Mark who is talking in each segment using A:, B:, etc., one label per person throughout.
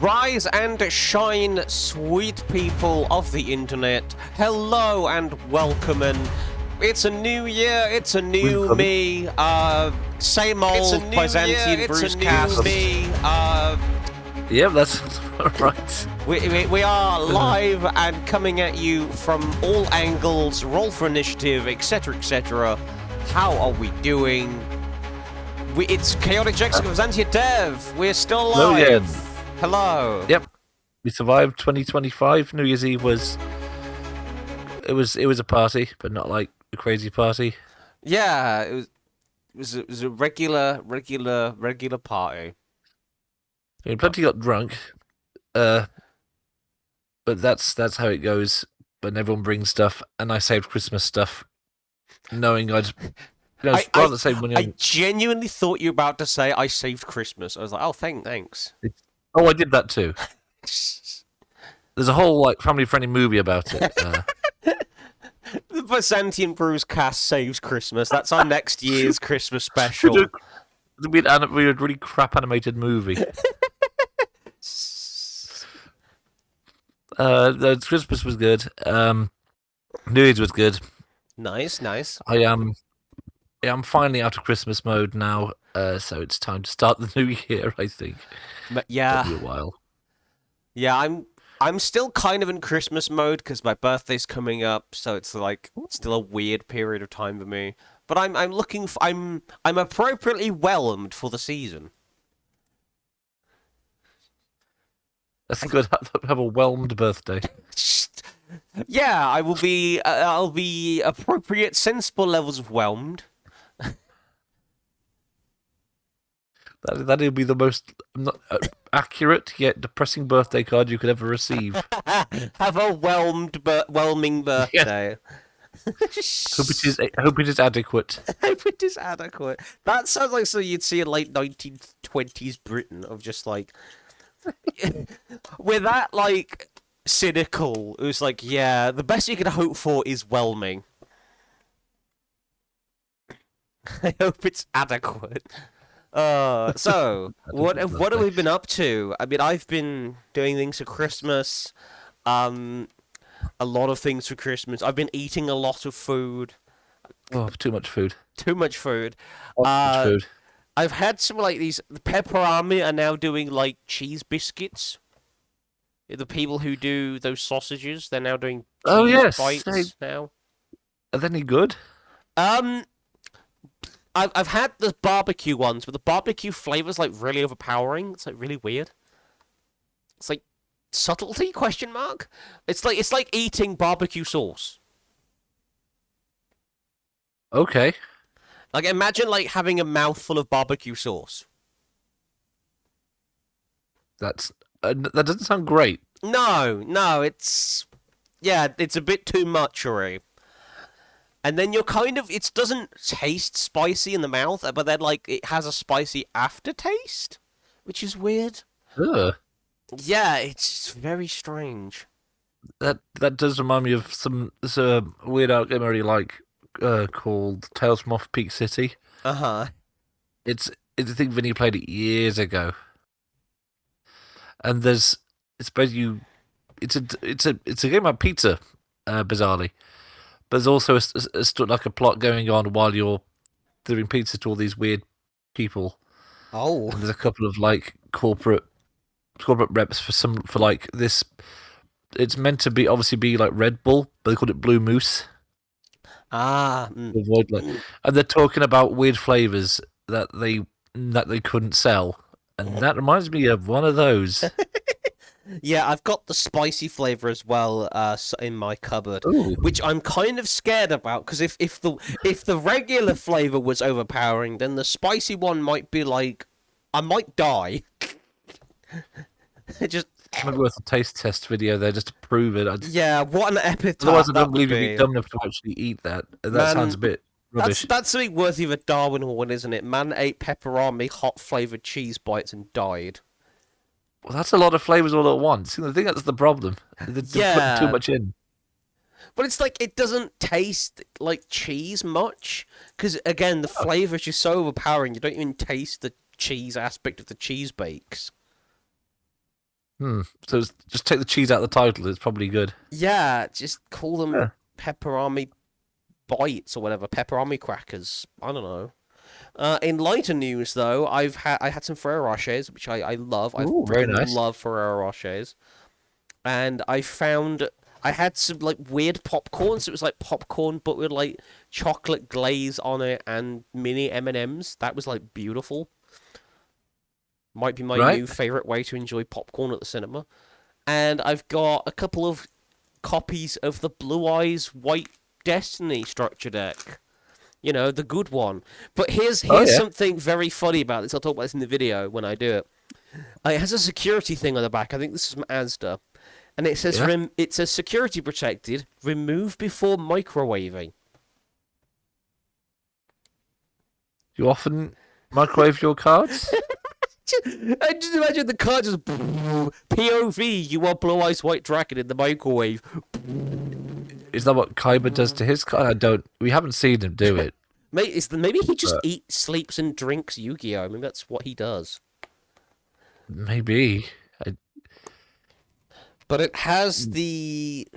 A: Rise and shine, sweet people of the internet. Hello and welcome. And it's a new year, it's a new me. Same old Byzantian Brewscast.
B: Yeah, that's right.
A: We are live and coming at you from all angles, roll for initiative, etc., etc. How are we doing? It's Chaotic Jackson of Byzantian Dev. We're still alive.
B: Hello again.
A: Hello.
B: Yep, we survived 2025. New Year's Eve was a party, but not like a crazy party.
A: Yeah, it was a regular party.
B: I mean, plenty got drunk, but that's how it goes. But everyone brings stuff, and I saved Christmas stuff, knowing I'd rather save money.
A: I genuinely thought you were about to say I saved Christmas. I was like, oh, thanks.
B: Oh, I did that too. There's a whole family-friendly movie about it.
A: The Byzantian Brewscast saves Christmas. That's our next year's Christmas special.
B: It'd be a really crap animated movie. The Christmas was good. New Year's was good.
A: Nice.
B: I'm finally out of Christmas mode now, so it's time to start the new year, I think.
A: Yeah.
B: It'll be a while.
A: Yeah, I'm still kind of in Christmas mode because my birthday's coming up, so it's still a weird period of time for me. But I'm appropriately whelmed for the season.
B: That's good. Have a whelmed birthday.
A: Yeah, I will be. I'll be appropriate, sensible levels of whelmed.
B: That'll be the most accurate yet depressing birthday card you could ever receive.
A: Have a whelming birthday.
B: Hope it is adequate.
A: Hope it is adequate. That sounds like something you'd see in late 1920s Britain, of just with that cynical. It was yeah, the best you can hope for is whelming. I hope it's adequate. So what have we been up to? I mean, I've been doing things for Christmas. A lot of things for Christmas. I've been eating a lot of food.
B: Oh, too much food.
A: Too much food.
B: Much food.
A: I've had some these. The Pepper Army are now doing cheese biscuits. The people who do those sausages, they're now doing cheese bites now.
B: Are they any good?
A: I've had the barbecue ones, but the barbecue flavor's really overpowering. It's really weird. It's subtlety ? It's like eating barbecue sauce.
B: Okay.
A: Imagine having a mouthful of barbecue sauce.
B: That doesn't sound great.
A: No, it's a bit too much already. And then you're it doesn't taste spicy in the mouth, but then it has a spicy aftertaste, which is weird.
B: Ugh.
A: Yeah, it's very strange.
B: That does remind me of there's a weird out game I really like called Tales from Off-Peak City. It's a thing Vinny played it years ago. And it's basically it's a game about pizza, bizarrely. But there's also a plot going on while you're delivering pizza to all these weird people.
A: Oh.
B: And there's a couple of corporate reps for this. It's meant to be Red Bull, but they called it Blue Moose.
A: Mm.
B: And they're talking about weird flavors that they couldn't sell, and that reminds me of one of those.
A: Yeah, I've got the spicy flavor as well in my cupboard.
B: Ooh.
A: Which I'm kind of scared about, because if the regular flavor was overpowering, then the spicy one might be I might die. It just
B: might be worth a taste test video there just to prove it.
A: Yeah, what an epitaph.
B: Otherwise, I don't believe you'd be dumb enough to actually eat that. That sounds a bit rubbish.
A: That's something worthy of a Darwin Award, isn't it? Man ate pepperami hot flavored cheese bites and died.
B: Well, that's a lot of flavors all at once. I think that's the problem. They're putting too much in.
A: But it's it doesn't taste like cheese much, because again, the flavor is just so overpowering. You don't even taste the cheese aspect of the cheese bakes.
B: So just take the cheese out of the title. It's probably good.
A: Yeah, just call them
B: Yeah.
A: pepperami bites or whatever, pepperami crackers. I don't know. In lighter news, though, I had some Ferrero Rochers, which I love. I
B: Ooh, very
A: freaking
B: nice.
A: love Ferrero Rochers, and I had some like weird popcorn. So it was like popcorn, but with like chocolate glaze on it and mini M&Ms. That was like beautiful. Might be my
B: Right?
A: new favorite way to enjoy popcorn at the cinema. And I've got a couple of copies of the Blue Eyes White Destiny structure deck. You know, the good one. But here's
B: Oh
A: here's
B: yeah.
A: something very funny about this. I'll talk about this in the video when I do it. It has a security thing on the back. I think this is from Asda. And it says
B: Yeah.
A: it says security protected, remove before microwaving.
B: You often microwave your cards?
A: I just imagine the card just POV, you are Blue Eyes White Dragon in the microwave.
B: Is that what Kaiba does to his card? I don't. We haven't seen him do it.
A: Maybe he just
B: But
A: eats, sleeps, and drinks Yu-Gi-Oh. Maybe that's what he does.
B: maybe.
A: But it has the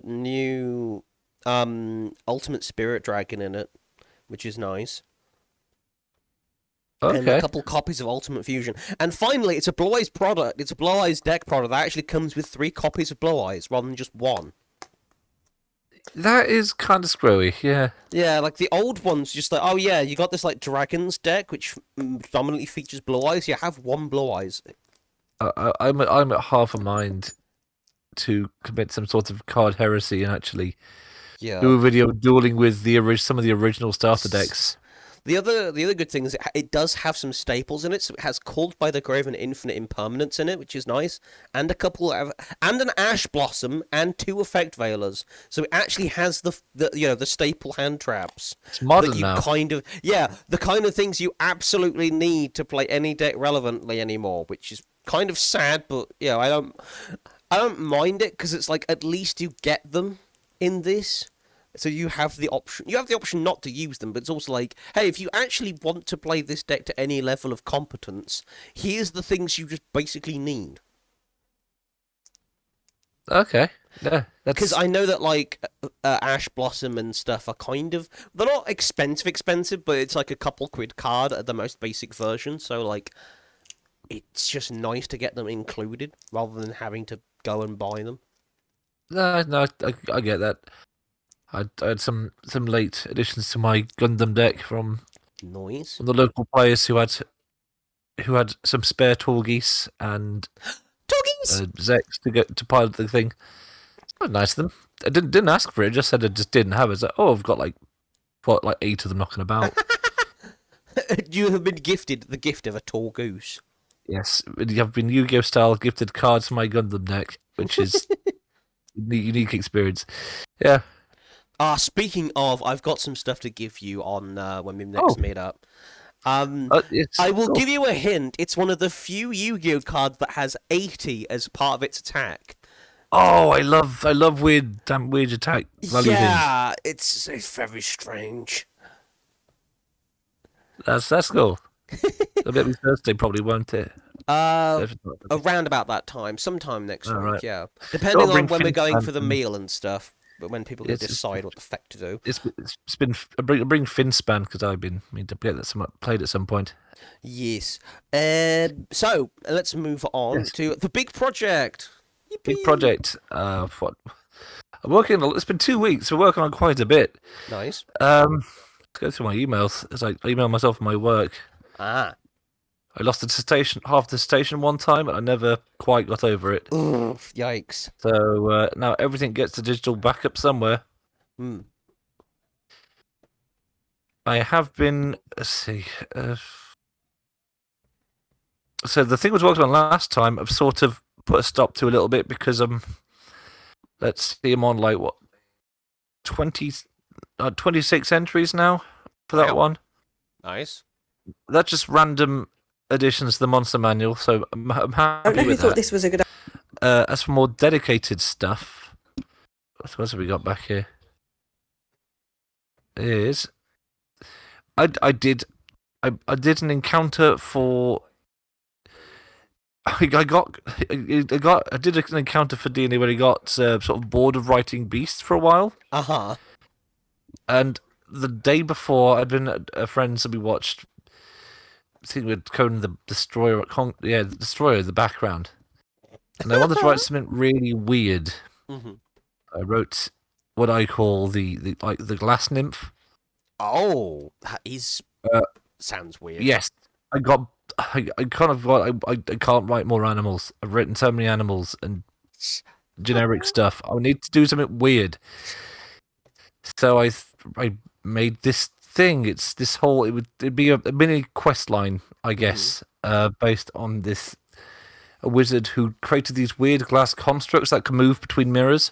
A: new Ultimate Spirit Dragon in it, which is nice. And a
B: Okay.
A: couple copies of Ultimate Fusion. And finally, it's a Blue Eyes product. It's a Blue Eyes deck product that actually comes with 3 copies of Blue Eyes rather than just 1.
B: That is kind of screwy. Yeah.
A: Yeah, like the old ones, just like, oh yeah, you got this like Dragons deck which dominantly features Blue Eyes. You have 1 Blue Eyes.
B: I'm at half a mind to commit some sort of card heresy and actually
A: Yeah.
B: do a video dueling with some of the original starter decks.
A: The other good thing is it does have some staples in it. So it has Called by the Grave and Infinite Impermanence in it, which is nice, and and an Ash Blossom and 2 Effect Veilers. So it actually has the staple hand traps
B: It's
A: that
B: modern
A: you
B: now.
A: the kind of things you absolutely need to play any deck relevantly anymore, which is kind of sad, but I don't mind it because it's like at least you get them in this. So you have the option. You have the option not to use them, but it's also like, hey, if you actually want to play this deck to any level of competence, here's the things you just basically need.
B: Okay. Yeah.
A: Because
B: That's
A: I know that like Ash Blossom and stuff are they're not expensive, but it's like a couple quid card at the most basic version. So like, it's just nice to get them included rather than having to go and buy them.
B: no. I get that. I had some late additions to my Gundam deck from
A: Noise.
B: the local players who had some spare Torgeese and
A: Doggies.
B: Zex to pilot the thing. Quite nice of them. I didn't ask for it. Just said I just didn't have it. It's like, oh, I've got like 8 of them knocking about.
A: You have been gifted the gift of a tall goose.
B: Yes, you have been Yu-Gi-Oh style gifted cards for my Gundam deck, which is unique experience. Yeah.
A: Speaking of, I've got some stuff to give you on when we next meet up. I will give you a hint. It's one of the few Yu-Gi-Oh cards that has 80 as part of its attack.
B: Oh, I love weird attack value
A: Yeah, it's very strange.
B: things. That's cool. A bit of Thursday probably, won't it?
A: Around about that time, sometime next week.
B: Right.
A: Yeah, depending on when we're going
B: Finspan
A: for the meal and stuff. But when people can
B: It's
A: decide what the fuck to do.
B: it's been bring Finspan because I've been meaning to play that played at some point.
A: Yes. So let's move on to the big project.
B: Big
A: Yippee.
B: project. What? I'm working. It's been 2 weeks. We're working on quite a bit.
A: Nice.
B: Let's go through my emails as I email myself my work.
A: Ah.
B: I lost half the station one time, and I never quite got over it.
A: Oof, yikes.
B: So now everything gets the digital backup somewhere.
A: Hmm.
B: I have been. Let's see. So the thing was worked on last time. I've sort of put a stop to a little bit because let's see, I'm on like what 26 entries now for that one.
A: Nice.
B: That's just random additions to the monster manual, so I'm happy
C: I don't know who
B: with
C: thought
B: that.
C: this was a good
B: As for more dedicated stuff, what have we got back here? Is I did an encounter for. I did an encounter for D&D where he got sort of bored of writing beasts for a while,
A: Uh-huh.
B: and the day before I'd been at a friend's and we watched. I think we'd Conan the Destroyer, the Destroyer in the background, and I wanted to write something really weird.
A: Hmm.
B: I wrote what I call the glass nymph.
A: Oh, that is
B: Uh,
A: sounds weird.
B: yes, I kind of got I can't write more animals. I've written so many animals and generic stuff. I need to do something weird. So I made this thing. It's this whole. It'd be a mini quest line, I guess, based on a wizard who created these weird glass constructs that can move between mirrors.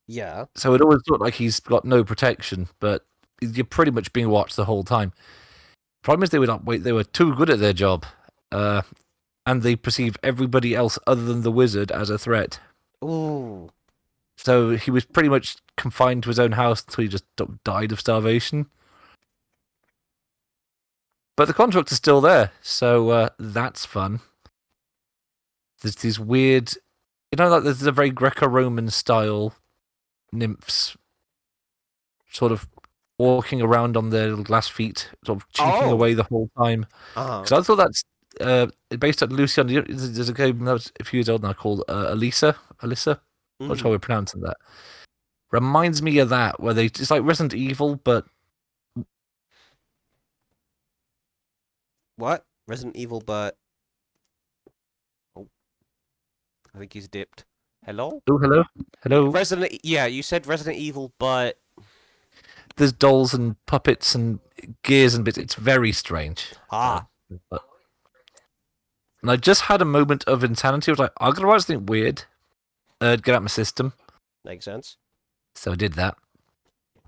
A: Yeah.
B: So it always looked like he's got no protection, but you're pretty much being watched the whole time. Problem is, they were too good at their job, and they perceive everybody else other than the wizard as a threat.
A: Ooh.
B: So he was pretty much confined to his own house until he just died of starvation. But the construct is still there, so that's fun. There's these weird, like there's a very Greco-Roman style nymphs, sort of walking around on their glass feet, sort of chinking away the whole time. Because I thought that's based on Lucian. There's a game that was a few years old now called Alyssa. Not sure we're pronouncing that. Reminds me of that, where it's like Resident Evil, but
A: What? Resident Evil, but oh, I think he's dipped. Hello?
B: oh hello.
A: Yeah, you said Resident Evil, but
B: There's dolls and puppets and gears and bits. It's very strange. And I just had a moment of insanity. I was like, I'm gonna write something weird. Get out my system.
A: Makes sense.
B: So I did that.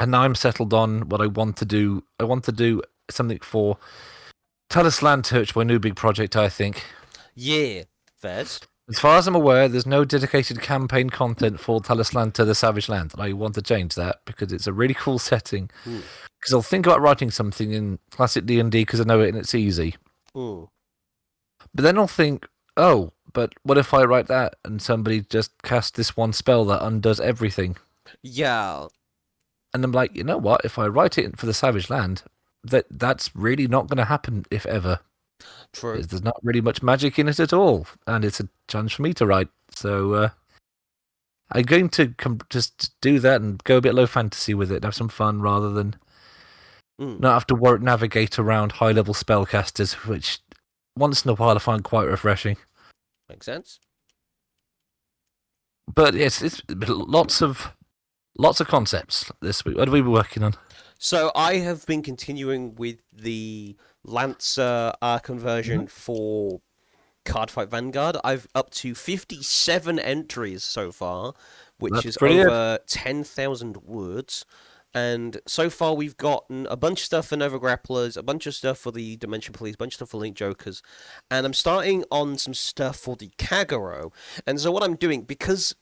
B: And now I'm settled on what I want to do. I want to do something for Talisland, which is my new big project, I think.
A: Yeah, Fez.
B: As far as I'm aware, there's no dedicated campaign content for Talisland to the Savage Land. And I want to change that because it's a really cool setting. Because I'll think about writing something in classic D&D because I know it and it's easy. But then I'll think, oh, but what if I write that and somebody just casts this one spell that undoes everything?
A: Yeah.
B: And I'm like, you know what? If I write it for the Savage Land, that's really not going to happen, if ever.
A: True.
B: There's not really much magic in it at all, and it's a challenge for me to write. So I'm going to just do that and go a bit low fantasy with it, have some fun rather than not have to navigate around high-level spellcasters, which once in a while I find quite refreshing.
A: Makes sense.
B: But it's lots of concepts this week. What have we been working on?
A: So I have been continuing with the Lancer conversion for Cardfight Vanguard. I've up to 57 entries so far, which is over 10,000 words. And so far we've gotten a bunch of stuff for Nova Grapplers, a bunch of stuff for the Dimension Police, a bunch of stuff for Link Jokers, and I'm starting on some stuff for the Kagero. And so what I'm doing, because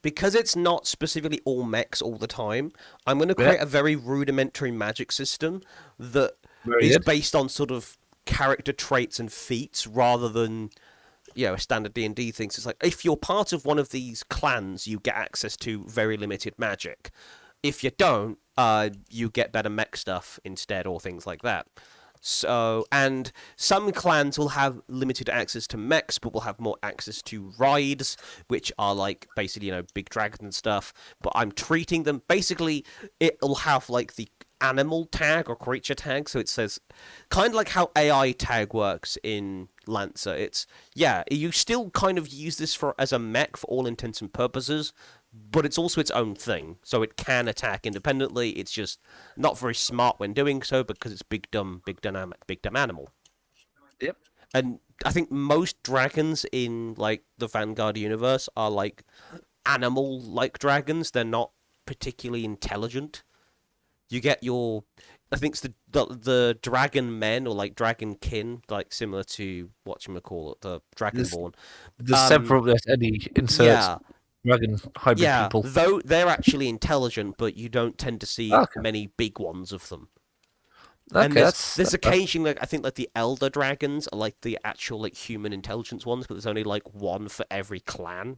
A: it's not specifically all mechs all the time, I'm going to create a very rudimentary magic system that is based on sort of character traits and feats rather than, a standard D&D thing. So it's like, if you're part of one of these clans, you get access to very limited magic. If you don't, you get better mech stuff instead, or things like that. So, and some clans will have limited access to mechs, but will have more access to rides, which are like basically, big dragons and stuff. But I'm treating them, basically, it'll have like the animal tag or creature tag. So it says, kind of like how AI tag works in Lancer. It's, you still kind of use this as a mech for all intents and purposes, but it's also its own thing, so it can attack independently. It's just not very smart when doing so because it's big dumb animal.
B: Yep.
A: And I think most dragons in like the Vanguard universe are like animal-like dragons. They're not particularly intelligent. You get I think it's the dragon men or like dragon kin, like similar to whatchamacallit, the Dragonborn.
B: There's several any inserts. Dragon hybrid people.
A: Though they're actually intelligent, but you don't tend to see many big ones of them. And
B: Okay,
A: there's
B: that's
A: occasionally like, I think like the elder dragons are like the actual like human intelligence ones, but there's only like one for every clan.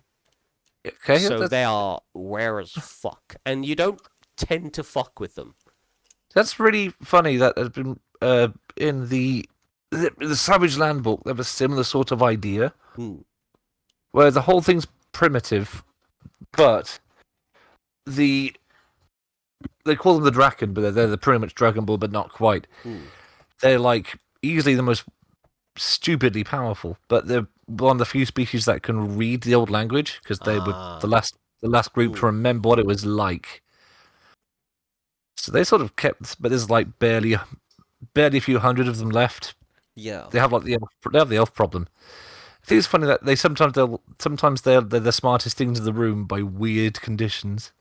B: okay.
A: So they are rare as fuck, and you don't tend to fuck with them.
B: That's really funny. That has been in the Savage Land book. They have a similar sort of idea
A: Mm.
B: where the whole thing's primitive, but the they call them the Draken, but they're pretty much Dragon Ball, but not quite.
A: Mm.
B: They're like easily the most stupidly powerful, but they're one of the few species that can read the old language because they were
A: Ah.
B: the last group to
A: Mm.
B: remember what it was like. So they sort of kept, but there's like barely a few hundred of them left.
A: Yeah.
B: They have like they have the elf problem. I think it's funny that they're the smartest things in the room by weird conditions.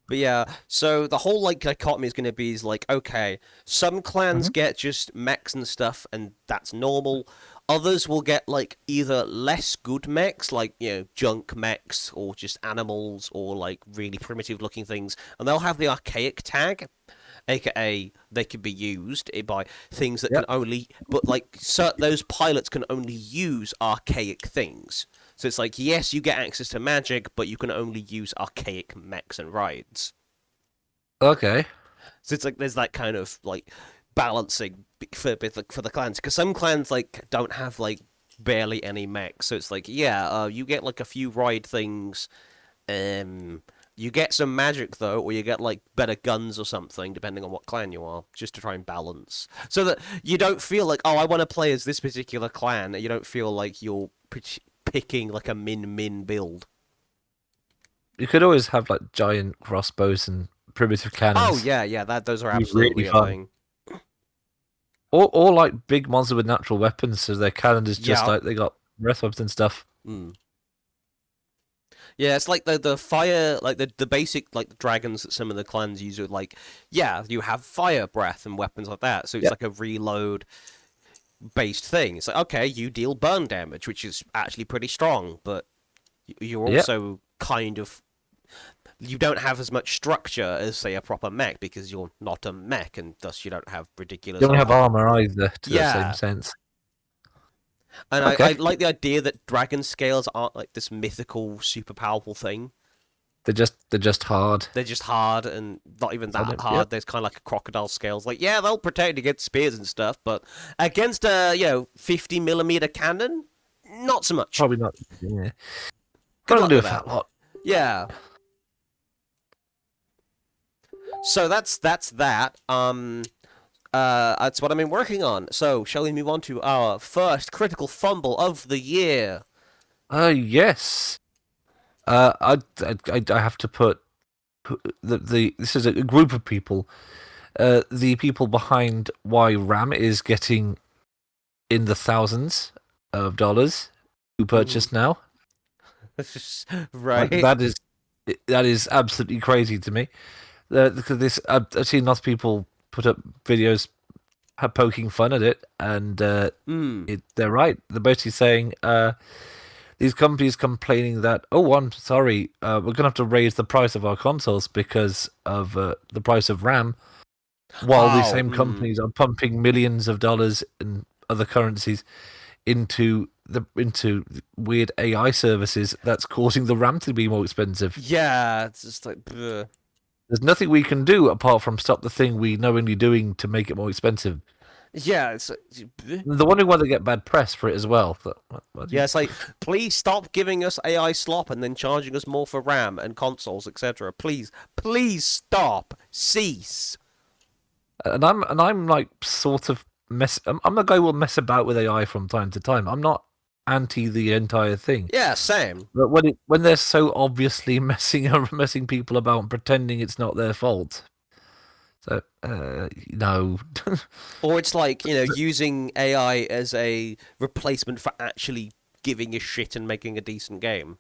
A: But yeah, so the whole like dichotomy is going to be is like, okay, some clans
B: Mhm.
A: get just mechs and stuff, and that's normal. Others will get like either less good mechs, like junk mechs, or just animals, or like really primitive looking things, and they'll have the archaic tag, aka they can be used by things that can
B: Yep.
A: only, but like those pilots can only use archaic things. So it's like, yes, you get access to magic, but you can only use archaic mechs and rides.
B: Okay.
A: So it's like there's that kind of like balancing for the clans, because some clans like don't have like barely any mechs. So it's like, yeah, you get like a few ride things. You get some magic though, or you get like better guns or something, depending on what clan you are, just to try and balance, so that you don't feel like, oh, I want to play as this particular clan. You don't feel like you're picking like a min build.
B: You could always have like giant crossbows and primitive
A: Oh
B: cannons.
A: yeah, yeah, those are
B: It'd be really
A: absolutely a
B: fun.
A: thing.
B: Or like big monsters with natural weapons, so their cannon is just
A: Yeah.
B: like they got breath weapons and stuff.
A: Mm. Yeah, it's like the fire, like the basic like the dragons that some of the clans use are like, yeah, you have fire breath and weapons like that. So it's
B: Yep.
A: like a reload based thing. It's like, okay, you deal burn damage, which is actually pretty strong, but you're
B: Yep.
A: also kind of, you don't have as much structure as say a proper mech, because you're not a mech, and thus you don't have ridiculous
B: You don't have
A: armor.
B: armor either, to that same
A: Yeah,
B: sense.
A: and I
B: Okay.
A: like the idea that dragon scales aren't like this mythical, super powerful thing.
B: They're just hard.
A: They're just hard, and not even that hard.
B: Yep.
A: There's kind of like a crocodile scales. Like, yeah, they'll protect against spears and stuff, but against a 50 millimeter cannon, not so much.
B: Probably not. Yeah.
A: Good
B: Can't
A: luck
B: do a
A: with that.
B: fat lot.
A: Yeah. So that's that. That's what I've been working on. So shall we move on to our first critical fumble of the year?
B: Yes. I have to put the this is a group of people. The people behind why RAM is getting in the thousands of dollars to purchase now. Like
A: Right.
B: that is absolutely crazy to me. Because this I've seen lots of people put up videos poking fun at it, and
A: Hmm.
B: they're right. They're basically saying these companies complaining that, oh, I'm sorry, we're gonna have to raise the price of our consoles because of the price of RAM, while these
A: Oh.
B: same companies are pumping millions of dollars in other currencies into weird AI services that's causing the RAM to be more expensive.
A: Yeah. It's just like. Bleh.
B: There's nothing we can do apart from stop the thing we knowingly doing to make it more expensive.
A: Yeah. It's. Bleh.
B: The wondering why they get bad press for it as well.
A: Yeah, it's like, please stop giving us AI slop and then charging us more for RAM and consoles, etc. Please stop. Cease.
B: And I'm like sort of I'm a guy who will mess about with AI from time to time. I'm not anti the entire thing.
A: Yeah, same.
B: But when they're so obviously messing people about and pretending it's not their fault. So no.
A: Or it's like, using AI as a replacement for actually giving a shit and making a decent game.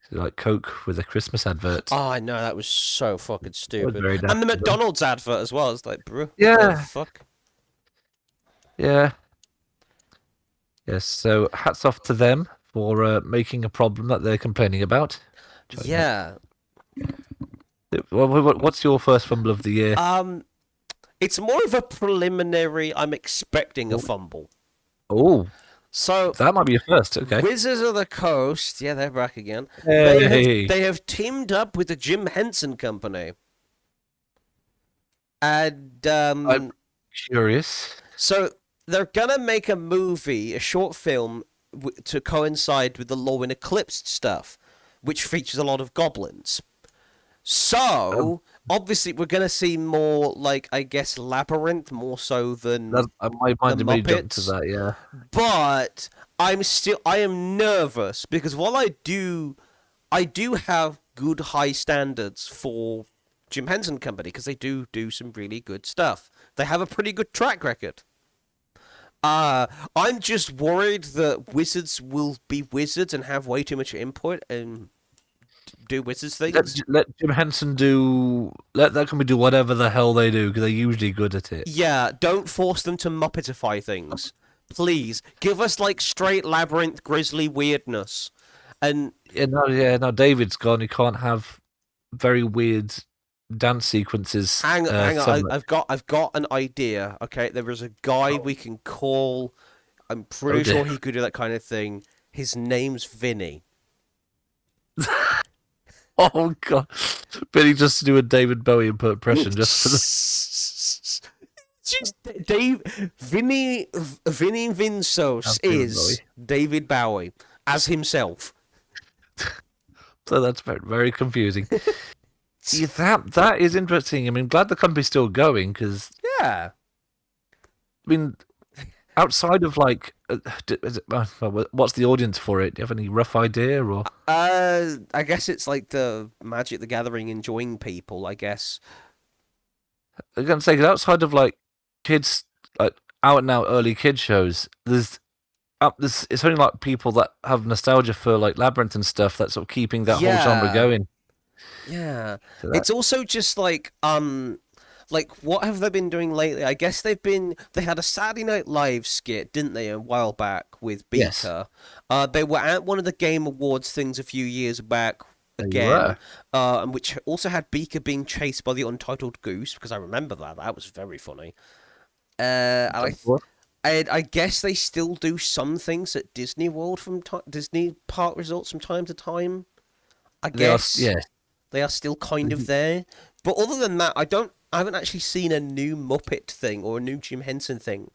B: Like Coke with a Christmas advert.
A: Oh, I know, that was so fucking
B: That was
A: stupid.
B: very
A: And the
B: daft of them.
A: McDonald's advert as well. It's like, bro, what the
B: Yeah.
A: fuck?
B: Yeah. Yes. So hats off to them for making a problem that they're complaining about.
A: Yeah.
B: What's your first fumble of the year?
A: It's more of a preliminary. I'm expecting a fumble.
B: Oh,
A: So
B: that might be a first. Okay.
A: Wizards of the Coast, yeah, they're back again.
B: Hey,
A: They have teamed up with the Jim Henson Company, and
B: I'm curious.
A: so they're gonna make a movie, a short film, to coincide with the Law in Eclipsed stuff, which features a lot of goblins. So obviously we're gonna see more like I guess Labyrinth more so than
B: My
A: the
B: mind immediately jumped to
A: Muppets.
B: that. Yeah.
A: But I am nervous because while I do have good high standards for Jim Henson Company because they do some really good stuff. They have a pretty good track record. I'm just worried that Wizards will be Wizards and have way too much input and do Wizards things.
B: Let Jim Henson do. Let that company do whatever the hell they do because they're usually good at it.
A: Yeah, don't force them to Muppetify things. Please give us like straight labyrinth grizzly weirdness. And
B: Yeah. Now David's gone. You can't have very weird dance sequences.
A: hang on,
B: Somewhere.
A: I've got an idea. Okay, there is a guy we can call. I'm
B: Oh
A: pretty
B: dear.
A: sure he could do that kind of thing. His name's Vinny.
B: Oh god. Billy just to do a David Bowie impression just for the.
A: Just Dave, Vinny Vinsos
B: That's David
A: is David Bowie as himself.
B: So that's very, very confusing. Yeah, that is interesting. I mean, glad the company's still going because
A: Yeah.
B: I mean, outside of like, what's the audience for it? Do you have any rough idea or?
A: I guess it's like the Magic the Gathering enjoying people, I guess.
B: I'm gonna say 'cause outside of like kids, like out and out early kid shows, there's it's only like people that have nostalgia for like Labyrinth and stuff that's sort of keeping that whole genre
A: Yeah.
B: going.
A: Yeah.
B: So that,
A: It's also just like what have they been doing lately? I guess they had a Saturday Night Live skit, didn't they, a while back with
B: yes,
A: Beaker. They were at one of the Game Awards things a few years back
B: there you
A: again,
B: were.
A: and which also had Beaker being chased by the Untitled Goose because I remember that. That was very funny. And I guess they still do some things at Disney World Disney Park resorts from time to time. I
B: They are,
A: guess
B: yeah.
A: they are still kind of there. But other than that, I haven't actually seen a new Muppet thing or a new Jim Henson thing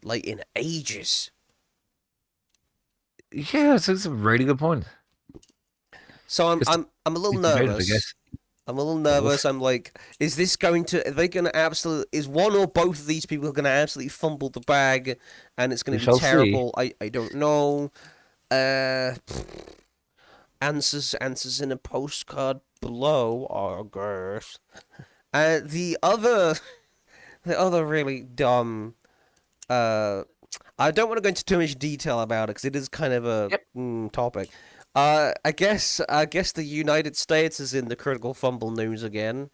A: like in ages.
B: Yeah, it's a really good point.
A: So
B: It's
A: I'm a little
B: creative, I
A: nervous.
B: guess.
A: I'm a little nervous. I'm like, is this going to? Are they going to absolutely? Is one or both of these people going to absolutely fumble the bag, and it's going
B: We
A: to be
B: shall see.
A: terrible? I don't know. Uh, answers in a postcard below, I guess. The other the other really dumb. I don't want to go into too much detail about it because it is kind of a
B: Yep.
A: topic. I guess the United States is in the critical fumble news again,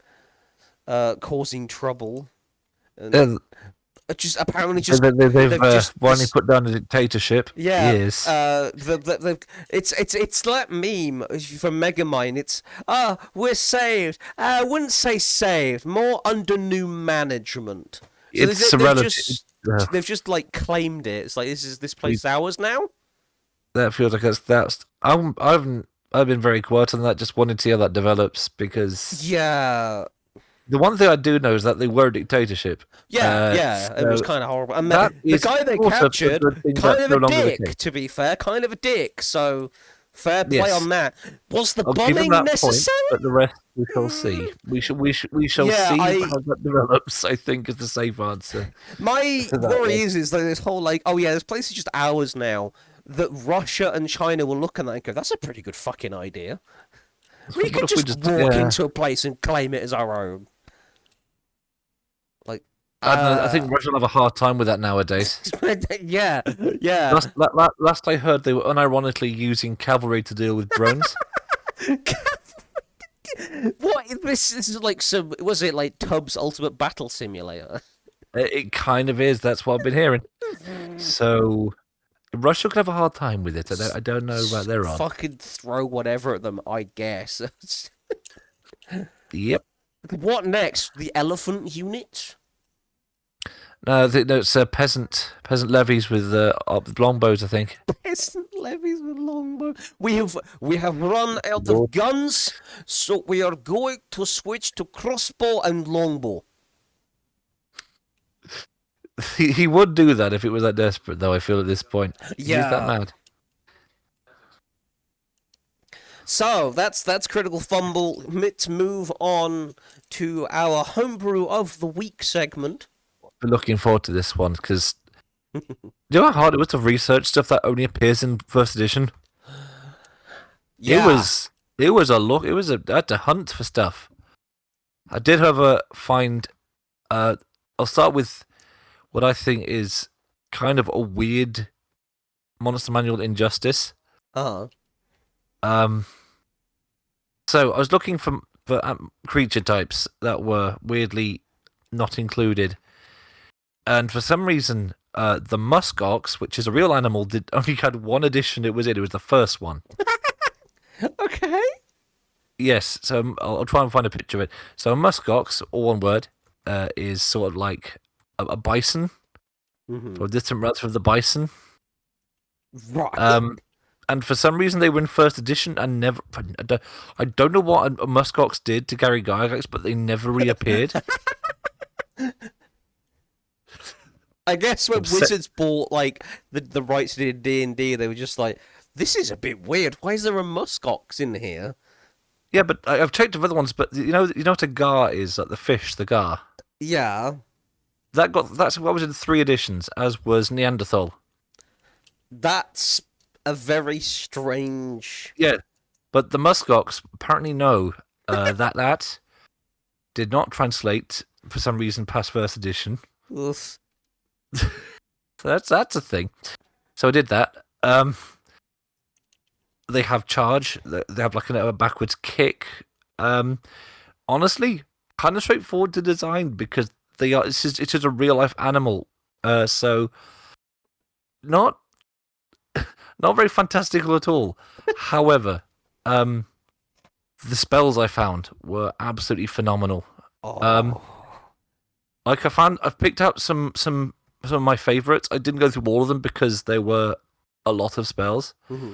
A: causing trouble, and
B: Uh,
A: just apparently just
B: they've
A: they've just
B: finally put down a dictatorship.
A: yeah.
B: Yes.
A: It's that meme from Megamind. It's we're saved. I wouldn't say saved, more under new management. So
B: It's a relative.
A: they've just like claimed it. It's like this place ours now.
B: That feels like that's. I've been very quiet on that. Just wanted to see how that develops because
A: Yeah,
B: the one thing I do know is that they were a dictatorship.
A: yeah. It was
B: So
A: kind of horrible. And
B: that
A: the
B: is
A: guy they
B: also a
A: captured,
B: good thing
A: kind
B: that's
A: of
B: no
A: a
B: longer the
A: dick.
B: case.
A: To be fair, kind of a dick. So fair play
B: Yes.
A: on that. Was the
B: I'll give him
A: bombing
B: that
A: necessary?
B: point, but the rest we shall see. We shall
A: Yeah,
B: see how that develops. I think is the safe answer.
A: My
B: to that
A: worry
B: one.
A: is like this whole like, oh yeah, this place is just ours now. That Russia and China will look at that and go, that's a pretty good fucking idea. We
B: What
A: could
B: if we
A: just walk
B: yeah.
A: into a place and claim it as our own. Like,
B: I don't know. I think Russia will have a hard time with that nowadays.
A: yeah, yeah.
B: Last I heard, they were unironically using cavalry to deal with drones.
A: What this is like? Some was it like Tubbs Ultimate Battle Simulator?
B: It kind of is. That's what I've been hearing. So Russia could have a hard time with it. I don't know about their on.
A: Fucking throw whatever at them, I guess.
B: Yep.
A: What next? The elephant unit?
B: No, it's peasant levies with longbows, I think.
A: Peasant levies with longbow. We have run out
B: Lord.
A: of guns, so we are going to switch to crossbow and longbow.
B: He would do that if it was that desperate, though. I feel at this point, he's that
A: Yeah.
B: mad.
A: So that's Critical Fumble. Let's move on to our homebrew of the week segment.
B: Been looking forward to this one because do you know how hard it was to research stuff that only appears in first edition?
A: Yeah.
B: It was a look. I had to hunt for stuff. I did, however, find. I'll start with what I think is kind of a weird monster manual injustice.
A: Uh-huh.
B: So I was looking for creature types that were weirdly not included, and for some reason, the muskox, which is a real animal, only had one edition. It was the first one.
A: Okay.
B: Yes, so I'll try and find a picture of it. So a muskox, all one word, is sort of like a bison, or a distant relative of the bison.
A: Right.
B: And for some reason they were in first edition and never. I don't know what a muskox did to Gary Gygax, but they never reappeared.
A: I guess when Wizards bought like the rights to D&D, they were just like, this is a bit weird. Why is there a muskox in here?
B: Yeah, but I've checked of other ones. But you know what a gar is, like the fish, the gar.
A: Yeah.
B: That's what was in 3 editions, as was Neanderthal.
A: That's a very strange.
B: Yeah, but the muskox apparently no. That did not translate for some reason past first edition.
A: Ugh.
B: So that's a thing. So I did that. They have charge. They have like a backwards kick. Honestly, kind of straightforward to design because they are. It's just a real life animal. So not very fantastical at all. However, the spells I found were absolutely phenomenal.
A: Oh.
B: Like I've picked out some of my favorites. I didn't go through all of them because there were a lot of spells.
A: Mm-hmm.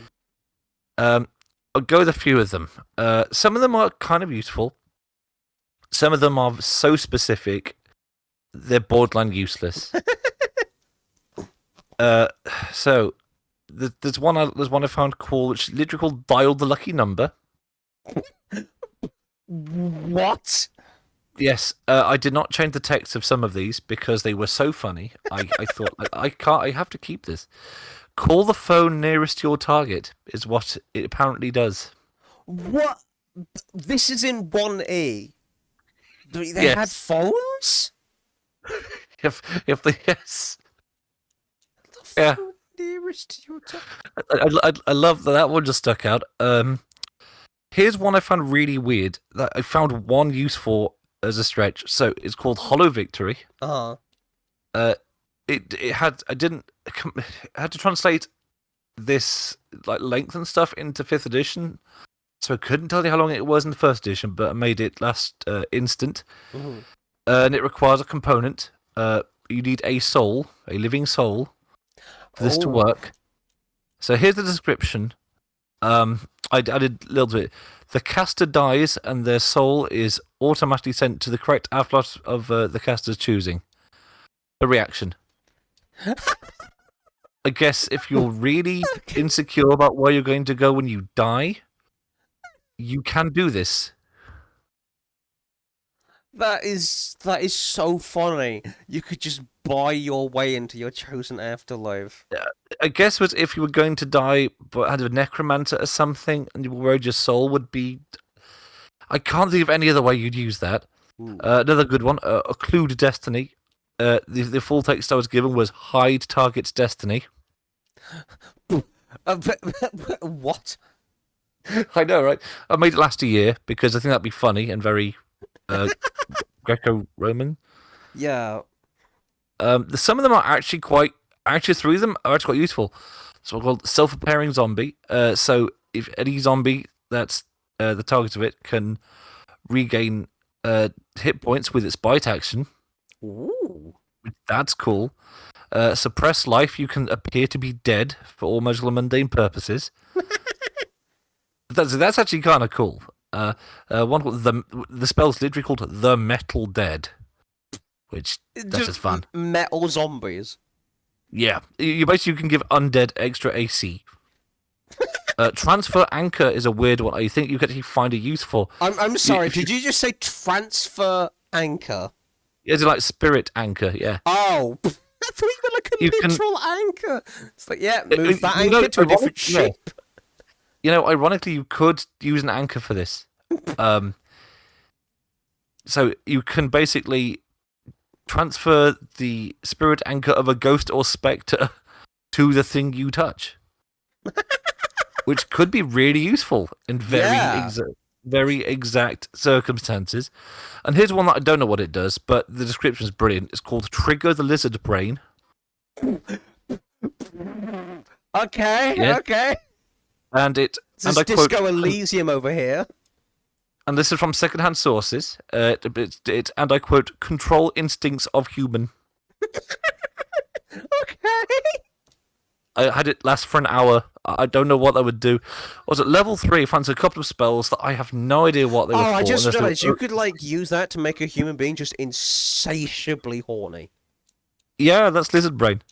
B: I'll go with a few of them. Some of them are kind of useful. Some of them are so specific, they're borderline useless. So there's one I found called, which is literally called Dial the Lucky Number.
A: What?
B: Yes, I did not change the text of some of these because they were so funny. I thought I have to keep this. Call the phone nearest your target is what it apparently does.
A: What? This is in 1A. They
B: Yes.
A: had phones?
B: If they yes,
A: The
B: Yeah.
A: phone nearest your target.
B: I love that one just stuck out. Here's one I found really weird that I found one useful as a stretch. So it's called Hollow Victory.
A: Uh-huh.
B: It had I had to translate this like length and stuff into 5th edition, so I couldn't tell you how long it was in the 1st edition, but I made it last instant.
A: Mm-hmm.
B: And it requires a component. You need a soul, a living soul, for this to work. So here's the description. I did a little bit. The caster dies, and their soul is automatically sent to the correct afterlife of the caster's choosing. A reaction. I guess if you're really insecure about where you're going to go when you die, you can do this.
A: That is so funny. You could just buy your way into your chosen afterlife.
B: I guess was if you were going to die but had a necromancer or something, and you were worried your soul would be. I can't think of any other way you'd use that. Another good one, Occlude Destiny. The full text I was given was hide target's destiny.
A: What?
B: I know, right? I made it last a year because I think that'd be funny and very Greco-Roman.
A: Yeah.
B: Some of them are actually actually 3 of them are actually quite useful. So called self-repairing zombie. So if any zombie that's the target of it can regain hit points with its bite action.
A: Ooh.
B: That's cool. Suppress life. You can appear to be dead for all magical and mundane purposes. That's actually kind of cool. One called the spell's literally called the Metal Dead, which that's just fun.
A: Metal zombies.
B: Yeah, you basically can give undead extra AC. Transfer Anchor is a weird one. I think you can actually find a use for.
A: I'm sorry. Did you just say transfer anchor?
B: Is it like Spirit Anchor? Yeah.
A: Oh, I thought you were like a literal anchor. It's like, yeah, move that anchor to a different ship.
B: You know, ironically, you could use an anchor for this. So you can basically transfer the spirit anchor of a ghost or spectre to the thing you touch, which could be really useful in very exact circumstances. And here's one that I don't know what it does, but the description is brilliant. It's called Trigger the Lizard Brain.
A: Okay.
B: And it.
A: This is Disco Elysium over here.
B: And this is from secondhand sources. And I quote, control instincts of human.
A: Okay.
B: I had it last for an hour. I don't know what that would do. Was at level 3, I found a couple of spells that I have no idea what they were for.
A: I just realized you could use that to make a human being just insatiably horny.
B: Yeah, that's lizard brain.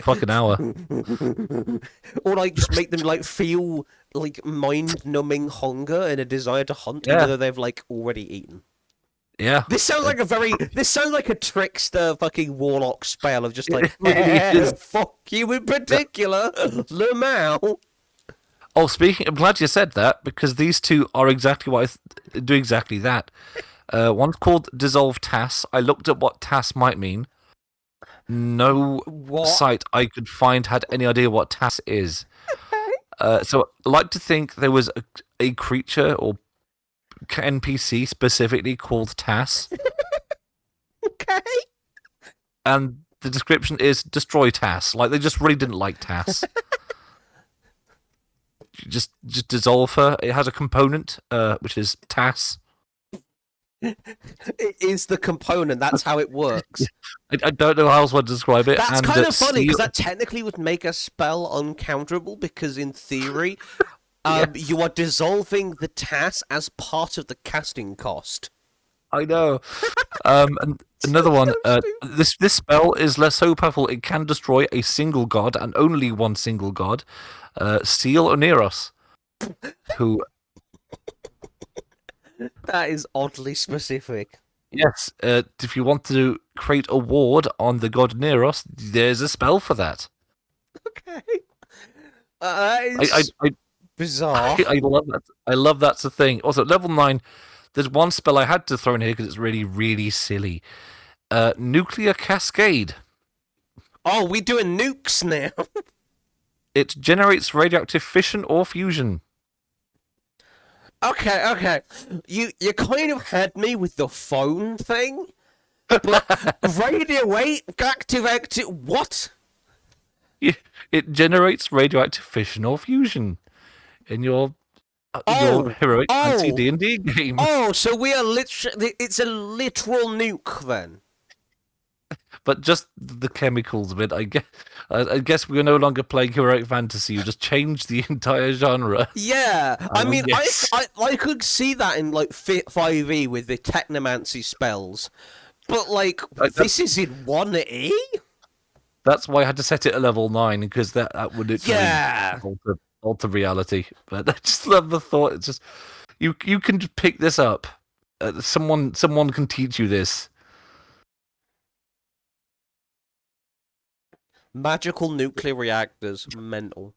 B: Fucking hour.
A: Or just make them feel mind-numbing hunger and a desire to hunt, even though they've already eaten.
B: Yeah.
A: This sounds like a trickster fucking warlock spell of just fuck you in particular, Lemao.
B: Oh, I'm glad you said that, because these two are exactly what do exactly that. One's called Dissolve TAS. I looked at what TAS might mean. No site I could find had any idea what TAS is. So I like to think there was a creature or NPC specifically called TAS.
A: Okay.
B: And the description is destroy TAS. They just really didn't like TAS. just dissolve her. It has a component, which is TAS.
A: It is the component. That's how it works.
B: I don't know how else to describe it.
A: That's kind of funny, because that technically would make a spell uncounterable, because in theory, you are dissolving the TAS as part of the casting cost.
B: I know. And another one. This spell is so powerful it can destroy a single god and only one single god, Seal Oneros, who.
A: That is oddly specific.
B: Yes, if you want to create a ward on the god Neros, there's a spell for that.
A: Okay. That is bizarre.
B: I love that. I love that's a thing. Also, level 9, there's one spell I had to throw in here because it's really, really silly. Nuclear Cascade.
A: Oh, we're doing nukes now.
B: It generates radioactive fission or fusion.
A: Okay. You kind of had me with the phone thing, but radioactive what?
B: It generates radioactive fission or fusion in your heroic fancy D&D game.
A: Oh, so we are it's a literal nuke then.
B: But just the chemicals of it, I guess we're no longer playing heroic fantasy. You just changed the entire genre.
A: Yeah, I mean, I could see that in 5e with the technomancy spells, but this is in 1e.
B: That's why I had to set it at level 9, because that would literally alter reality. But I just love the thought. It's just you can just pick this up. Someone can teach you this.
A: Magical nuclear reactors, mental.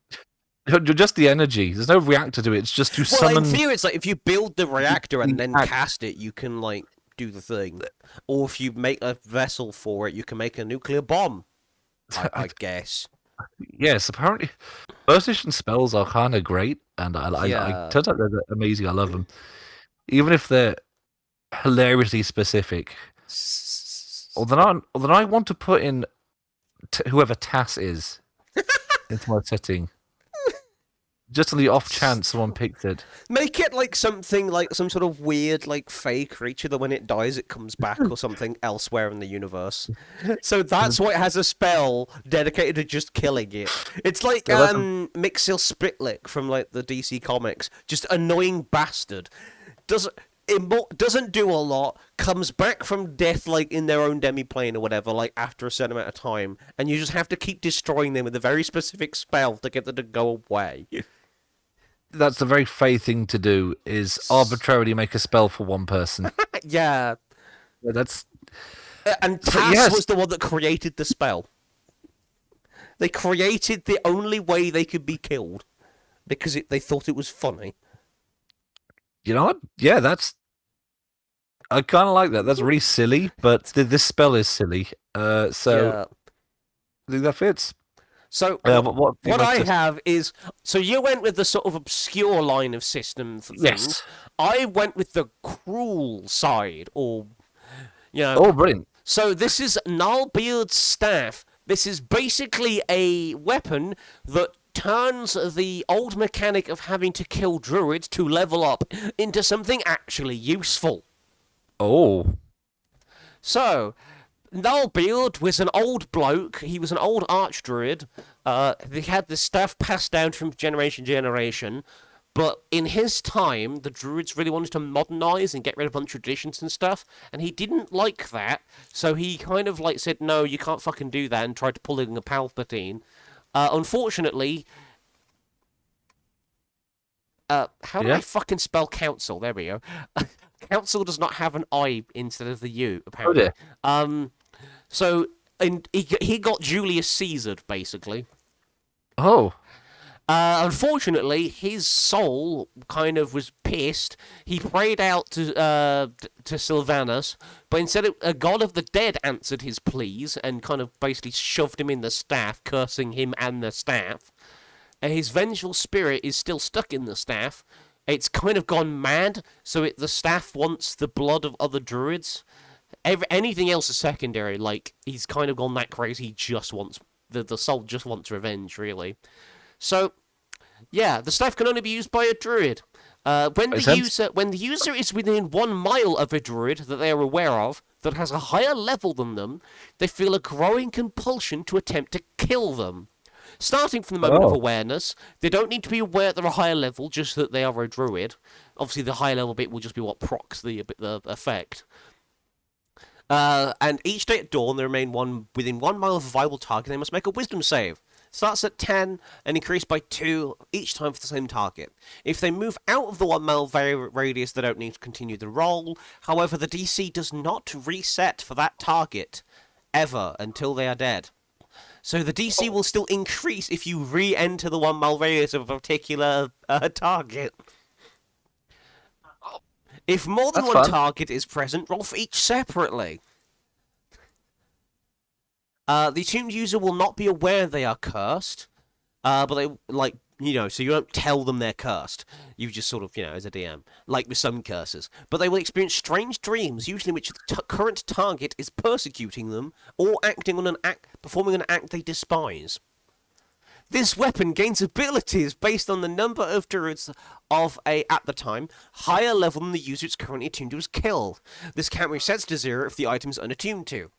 B: Just the energy. There's no reactor to it. It's just to summon.
A: In theory, it's if you build the reactor and then cast it, you can do the thing. Or if you make a vessel for it, you can make a nuclear bomb. I guess.
B: Yes, apparently, first edition spells are kind of great, and I turns out they're amazing. I love them, even if they're hilariously specific. Although I want to put in whoever TAS is into my setting. Just on the off chance someone picked it.
A: Make it like something like some sort of weird like fey creature that when it dies it comes back or something elsewhere in the universe. So that's why it has a spell dedicated to just killing it. It's like
B: Yeah, that's
A: Mixil Spitlick from like the DC comics, just annoying bastard. Doesn't do a lot, comes back from death like in their own demiplane or whatever, like after a certain amount of time, and you just have to keep destroying them with a very specific spell to get them to go away.
B: that's the very Fey thing to do, is arbitrarily make a spell for one person.
A: Yeah.
B: That's
A: And
B: So,
A: Tass
B: yes.
A: was the one that created the spell. They created the only way they could be killed because they thought it was funny.
B: You know what? Yeah, I kind of like that. That's really silly, but this spell is silly. So
A: Yeah.
B: I think that fits.
A: So
B: What
A: I
B: makes it-
A: have is, so you went with the sort of obscure line of system things.
B: Yes.
A: I went with the cruel side, or
B: Oh, brilliant.
A: So this is Nalbeard's staff. This is basically a weapon that turns the old mechanic of having to kill druids to level up into something actually useful.
B: Oh,
A: So, Nalbeard was an old bloke. He was an old archdruid. He had this stuff passed down from generation to generation. But in his time, the druids really wanted to modernize and get rid of a bunch of traditions and stuff, and he didn't like that, so he kind of like said, no, you can't fucking do that, and tried to pull in a Palpatine. Unfortunately, how do I fucking spell council? There we go. Council does not have an I instead of the U, apparently. So he got Julius Caesared, basically.
B: oh,
A: Unfortunately, his soul kind of was pierced. He prayed out to Sylvanus, but instead a god of the dead answered his pleas and kind of basically shoved him in the staff, cursing him and the staff. And his vengeful spirit is still stuck in the staff. It's kind of gone mad, so the staff wants the blood of other druids. Anything else is secondary. Like, he's kind of gone that crazy. He just wants the soul just wants revenge, really. So, yeah, the staff can only be used by a druid. When the user is within 1 mile of a druid that they are aware of that has a higher level than them, they feel a growing compulsion to attempt to kill them. Starting from the moment of awareness, they don't need to be aware that they're a higher level, just that they are a druid. Obviously, the higher level bit will just be what procs the effect. And each day at dawn, they remain within 1 mile of a viable target. They must make a wisdom save. Starts at 10 and increased by 2 each time for the same target. If they move out of the 1 mile radius, they don't need to continue the roll. However, the DC does not reset for that target ever until they are dead. So the DC will still increase if you re-enter the 1 mile radius of a particular target. If more than one target is present, roll for each separately. The attuned user will not be aware they are cursed, but they, so you don't tell them they're cursed. You just sort of, as a DM, like with some curses. But they will experience strange dreams, usually in which the current target is persecuting them or performing an act they despise. This weapon gains abilities based on the number of druids of at the time, higher level than the user it's currently attuned to is killed. This count resets to 0 if the item is unattuned to.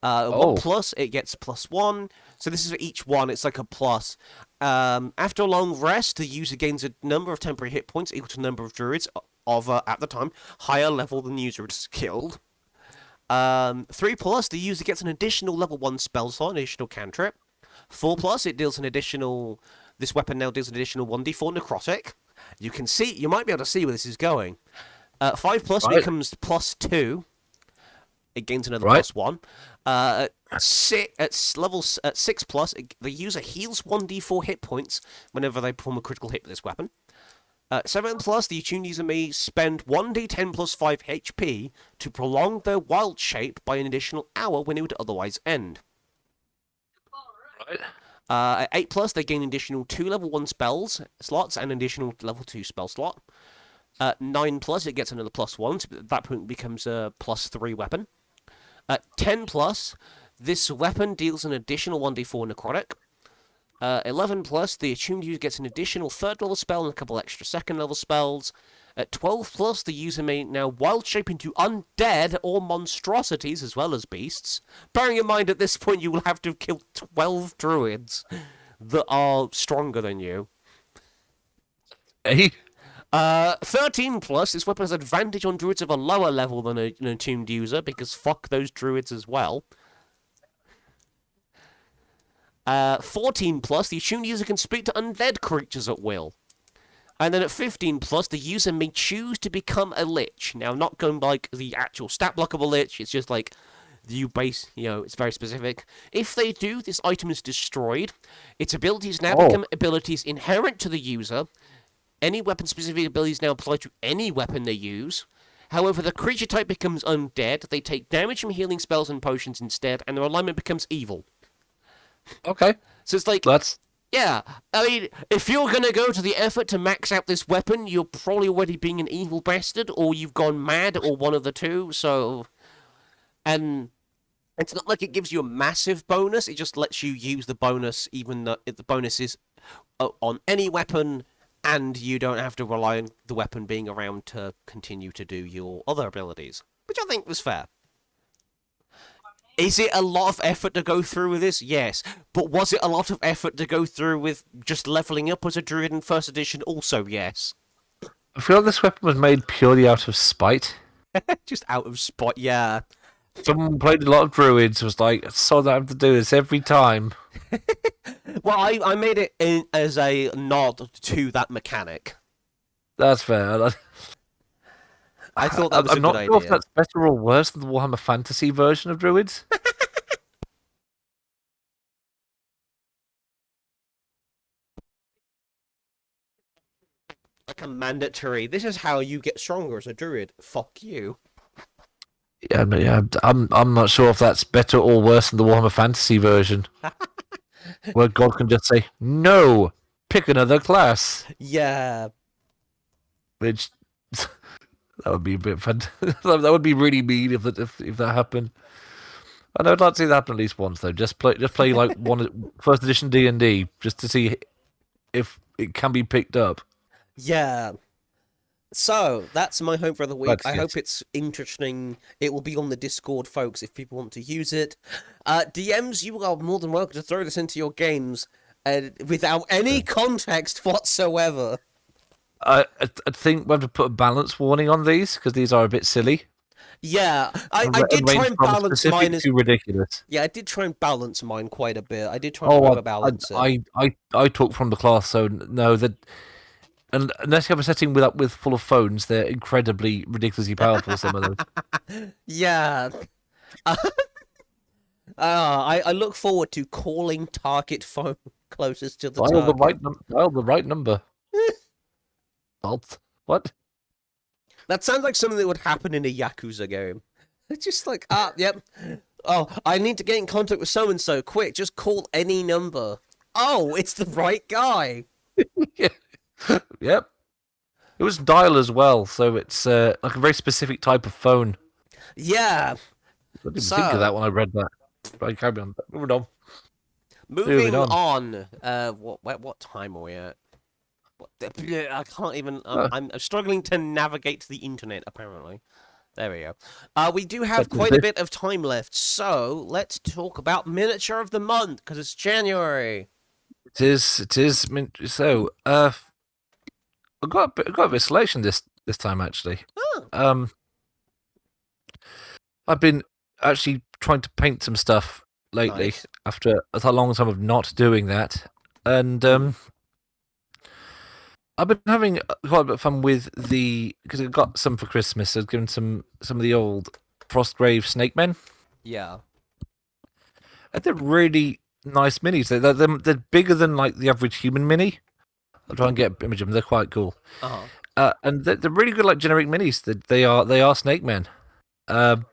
A: 1 plus, it gets +1. So this is for each one, it's like a plus. After a long rest, the user gains a number of temporary hit points equal to the number of druids of, at the time, higher level than the user is killed. 3 plus, the user gets an additional level 1 spell slot, an additional cantrip. 4 plus, it deals an additional... This weapon now deals an additional 1d4 necrotic. You might be able to see where this is going. 5 plus becomes +2. It gains another +1. At 6 plus, the user heals 1d4 hit points whenever they perform a critical hit with this weapon. 7 plus, the attuned user may spend 1d10 plus 5 HP to prolong their wild shape by an additional hour when it would otherwise end. At 8 plus, they gain additional 2 level 1 spells slots and an additional level 2 spell slot. 9 plus, it gets another +1, so at that point it becomes a +3 weapon. At 10 plus, this weapon deals an additional 1d4 necrotic. 11 plus, the attuned user gets an additional third level spell and a couple extra second level spells. At 12 plus, the user may now wild shape into undead or monstrosities as well as beasts. Bearing in mind at this point you will have to have killed 12 druids that are stronger than you.
B: Hey,
A: 13 plus, this weapon has advantage on druids of a lower level than an attuned user because fuck those druids as well. 14 plus, the attuned user can speak to undead creatures at will. And then at 15 plus, the user may choose to become a lich. Now, not going by like the actual stat block of a lich, it's just like it's very specific. If they do, this item is destroyed. Its abilities now become abilities inherent to the user. Any weapon-specific abilities now apply to any weapon they use. However, the creature type becomes undead. They take damage from healing spells and potions instead, and their alignment becomes evil.
B: okay.
A: So it's like,
B: That's
A: yeah, I mean, if you're going to go to the effort to max out this weapon, you're probably already being an evil bastard, or you've gone mad, or one of the two, so... And it's not like it gives you a massive bonus, it just lets you use the bonus, even though the bonus is on any weapon, and you don't have to rely on the weapon being around to continue to do your other abilities, which I think was fair. Is it a lot of effort to go through with this? Yes. But was it a lot of effort to go through with just leveling up as a druid in first edition? Also, yes.
B: I feel like this weapon was made purely out of spite.
A: Just out of spot, yeah.
B: Someone played a lot of druids, was like, so that I have to do this every time.
A: Well, I made it as a nod to that mechanic.
B: That's fair.
A: I thought that was a
B: I'm
A: good
B: not sure if
A: idea.
B: that's better or worse than the Warhammer Fantasy version of druids.
A: Like a mandatory, this is how you get stronger as a druid. Fuck you.
B: Yeah, I'm not sure if that's better or worse than the Warhammer Fantasy version, where God can just say, "No, pick another class,"
A: Yeah.
B: which that would be a bit fun. That would be really mean if that happened. I know I'd like to see that happen at least once though. Just play like one first edition D&D just to see if it can be picked up.
A: Yeah. So, that's my hope for the week.
B: That's
A: I
B: it.
A: hope it's interesting. It will be on the Discord, folks, if people want to use it. DMs, you are more than welcome to throw this into your games without any context whatsoever.
B: I think we have to put a balance warning on these because these are a bit silly.
A: Yeah, I did try and balance mine as...
B: to ridiculous.
A: Yeah, I did try and balance mine quite a bit. I did try and overbalance it.
B: I talk from the class, so no, that unless you have a setting with full of phones, they're incredibly ridiculously powerful. Some of those.
A: Yeah. I look forward to calling target phone closest to the target.
B: Dial the right number. What?
A: That sounds like something that would happen in a Yakuza game. It's just like, yep. Oh, I need to get in contact with so-and-so. Quick, just call any number. Oh, it's the right guy.
B: Yeah. Yep. It was dial as well, so it's like a very specific type of phone.
A: Yeah.
B: I didn't think of that when I read that. Right, carry on. Moving on.
A: What time are we at? I can't even. I'm struggling to navigate to the internet. Apparently, there we go. We do have quite a bit of time left, so let's talk about miniature of the month because it's January.
B: It is. So, I've got a bit of selection this time actually.
A: Oh.
B: I've been actually trying to paint some stuff lately after a long time of not doing that, and I've been having quite a bit of fun with because I got some for Christmas. I've given some of the old Frostgrave Snake Men.
A: Yeah.
B: And they're really nice minis. They're bigger than like the average human mini. I'll try and get an image of them. They're quite cool. And they're really good, like generic minis. They are Snake Men. And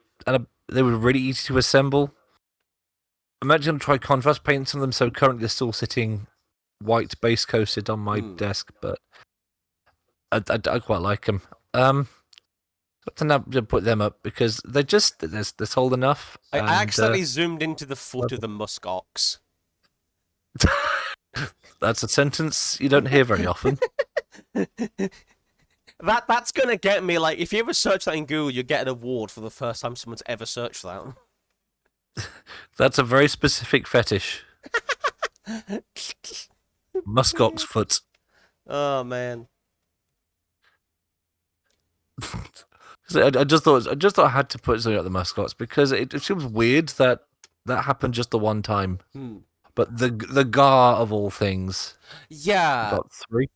B: they were really easy to assemble. I'm actually going to try contrast painting some of them. So currently they're still sitting white base coated on my desk, but I quite like them. Got to now put them up because they're sold enough.
A: I accidentally zoomed into the foot of the muskox.
B: That's a sentence you don't hear very often.
A: That's gonna get me, like, if you ever search that in Google, you get an award for the first time someone's ever searched that.
B: That's a very specific fetish. Muskox foot.
A: Oh man.
B: So I just thought I had to put something at the mascots because it seems weird that happened just the one time.
A: Hmm.
B: But the Gar of all things
A: Yeah.
B: got 3.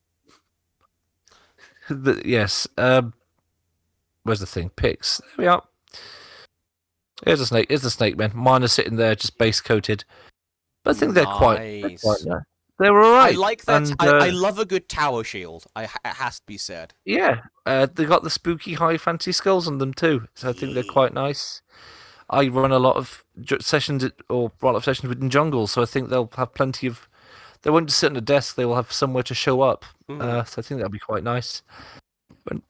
B: Yes. Where's the thing? Picks. There we are. Here's a snake. Here's the snake man. Mine are sitting there, just base coated. But I think they're quite
A: Nice.
B: nice. They're all right.
A: I like that.
B: And,
A: I love a good tower shield. It has to be said.
B: yeah. They got the spooky high fancy skulls on them too, so I think they're quite nice. I run a lot of sessions in jungle, so I think they'll have plenty of. They won't just sit on a desk; they will have somewhere to show up.
A: Mhm.
B: So I think that'll be quite nice.
A: Um,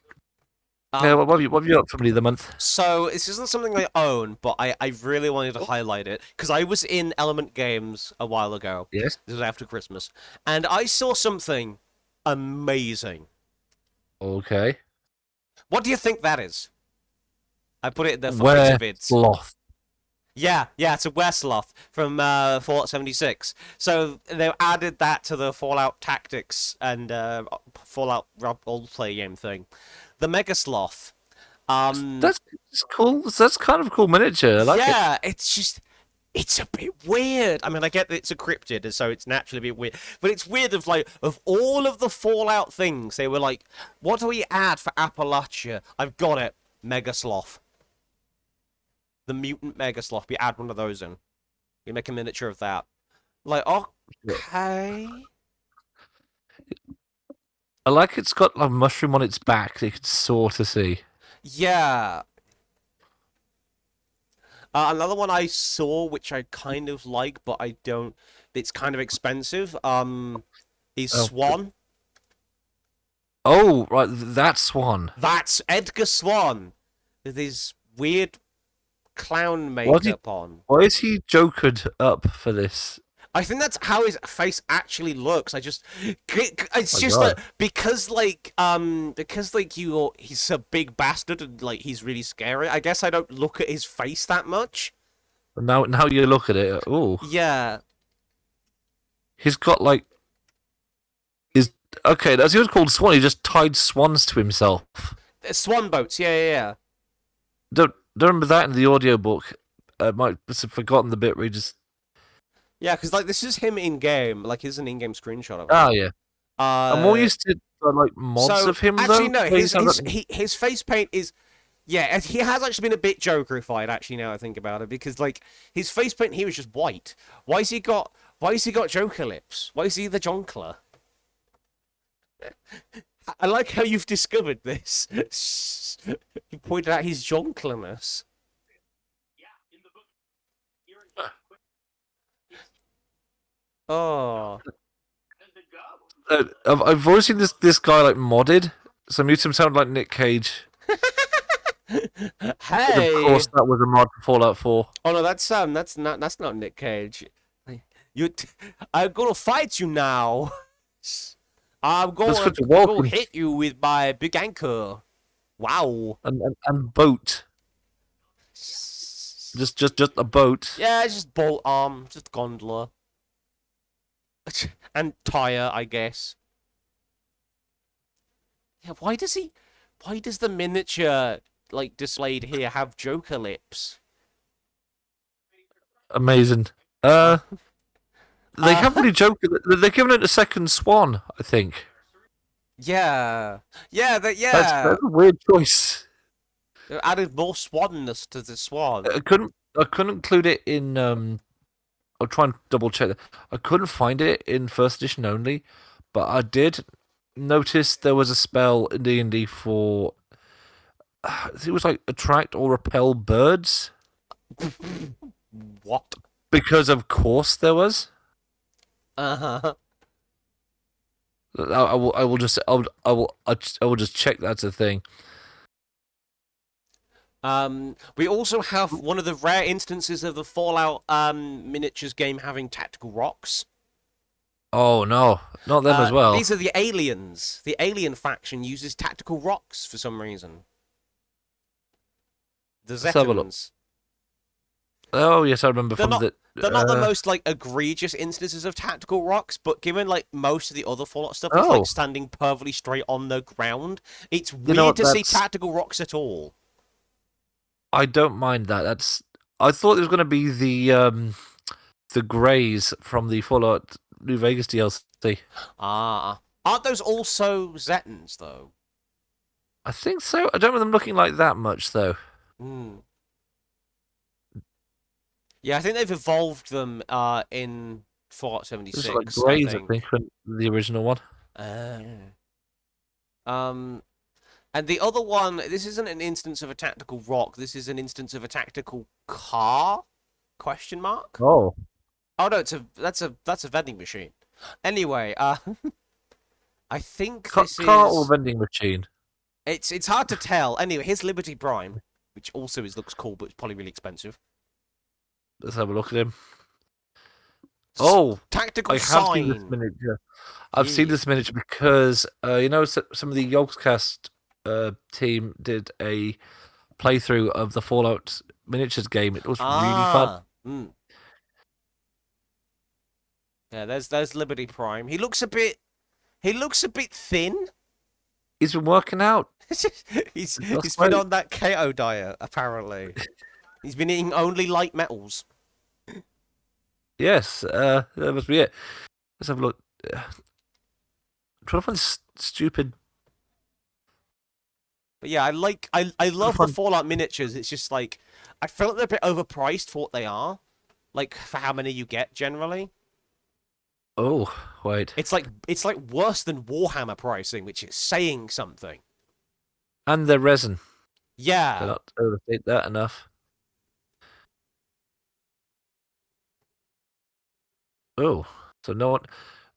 B: Yeah, what have you up for me of the month?
A: So this isn't something I own, but I really wanted to highlight it because I was in Element Games a while ago.
B: Yes.
A: This was after Christmas, and I saw something amazing.
B: Okay.
A: What do you think that is? I put it in there for later vids.
B: Sloth.
A: Yeah, it's a Wersloth from Fallout 76. So they added that to the Fallout Tactics and Fallout roleplay game thing. The Mega Sloth.
B: That's cool. That's kind of a cool miniature. I like it.
A: Yeah, it's a bit weird. I mean, I get that it's encrypted, so it's naturally a bit weird. But it's weird of all of the Fallout things, they were like, what do we add for Appalachia? I've got it. Mega Sloth. The mutant Mega Sloth. We add one of those in. We make a miniature of that. Like, okay.
B: I like it's got a mushroom on its back that you can sort of see.
A: Yeah. Another one I saw, which I kind of like, but I don't. It's kind of expensive. Is Swan.
B: Oh, right, that Swan.
A: That's Edgar Swan with his weird clown makeup on.
B: Why is he jokered up for this?
A: I think that's how his face actually looks. It's
B: Oh,
A: just
B: God.
A: that because he's a big bastard and like he's really scary. I guess I don't look at his face that much.
B: Now you look at it. Oh,
A: Yeah.
B: he's got like his. Okay, that's he was called Swan. He just tied swans to himself.
A: Swan boats. Yeah.
B: Don't remember that in the audiobook. I might have forgotten the bit where he just.
A: Yeah, because like this is him in game. Like here's an in-game screenshot of it.
B: Oh yeah. I'm more used to like mods of him
A: actually,
B: though.
A: no, his face paint is. Yeah, he has actually been a bit Jokerified, actually, now I think about it, because like his face paint here was just white. Why has he got Joker lips? Why is he the Jonkler? I like how you've discovered this. You pointed out his Jonklerness. Oh.
B: I've always seen this guy like modded, so it makes him sound like Nick Cage.
A: Hey.
B: Of course, that was a mod for Fallout 4.
A: Oh no, that's not Nick Cage. I'm gonna fight you now. I'm going to hit you with my big anchor. Wow.
B: And boat. Just a boat.
A: Yeah, it's just bolt arm, just gondola. And tire, I guess. Yeah, why does the miniature like displayed here have Joker lips?
B: Amazing. They haven't really joked. They're giving it a second Swan, I think.
A: Yeah.
B: That's a weird choice.
A: They added more swanness to the Swan.
B: I couldn't include it in. I'll try and double check that. I couldn't find it in first edition only, but I did notice there was a spell in D&D for. I think it was like attract or repel birds.
A: What?
B: Because of course there was.
A: Uh-huh.
B: I will just check that's a thing.
A: We also have one of the rare instances of the Fallout miniatures game having tactical rocks.
B: Oh no, not them as well.
A: These are the aliens. The alien faction uses tactical rocks for some reason. The
B: Let's have a look.
A: Zetans.
B: Oh yes, I remember
A: They're
B: from
A: not.
B: the.
A: They're not the most like egregious instances of tactical rocks, but given like most of the other Fallout stuff is like
B: Oh,
A: standing perfectly straight on the ground, it's
B: you know
A: weird
B: what?
A: to see
B: That's.
A: tactical rocks at all.
B: I don't mind that. That's. I thought it was going to be the Greys from the Fallout New Vegas DLC.
A: Ah, aren't those also Zetans though?
B: I think so. I don't remember them looking like that much though.
A: Hmm. Yeah, I think they've evolved them in Fallout
B: They look like
A: 76, I
B: Greys, I think,
A: think.
B: from the original one.
A: Uh, um, and the other one, this isn't an instance of a tactical rock. This is an instance of a tactical car? Question mark?
B: Oh,
A: Oh no, that's a vending machine. Anyway, I think this
B: car or
A: is
B: vending machine.
A: it's hard to tell. Anyway, here's Liberty Prime, which also looks cool, but it's probably really expensive.
B: Let's have a look at him. Oh,
A: Tactical
B: I have seen this
A: sign.
B: miniature. I've seen
A: Yeah.
B: this miniature because some of the Yogscast team did a playthrough of the Fallout miniatures game. It was really fun.
A: Ah. Mm. Yeah, there's Liberty Prime. He looks a bit thin.
B: He's been working out.
A: he's
B: He's lost
A: he's been
B: weight.
A: on that keto diet apparently. He's been eating only light metals.
B: Yes, that must be it. Let's have a look. I'm trying to find this stupid.
A: But yeah, I
B: Trying to
A: love the
B: find.
A: Fallout miniatures. It's just like I feel like they're a bit overpriced for what they are. Like for how many you get generally.
B: Oh, wait.
A: It's like worse than Warhammer pricing, which is saying something.
B: And the resin.
A: Yeah.
B: Cannot overstate that enough. Oh, so no one.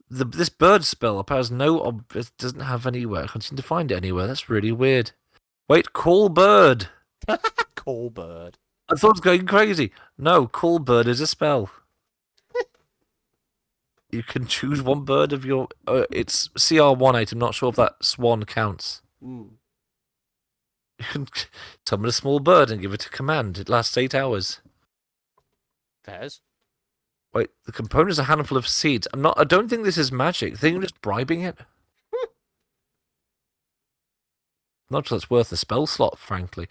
B: This bird spell appears it doesn't have anywhere. I can't seem to find it anywhere. That's really weird. Wait, call bird.
A: Cool bird.
B: I thought it was going crazy. No, call bird is a spell. You can choose one bird of your. It's CR18. I'm not sure if that swan counts.
A: Mm.
B: You can summon a small bird and give it a command. It lasts 8 hours.
A: Fairs.
B: Wait, the component is a handful of seeds. I don't think this is magic. I think I'm just bribing it. Not sure it's worth a spell slot, frankly.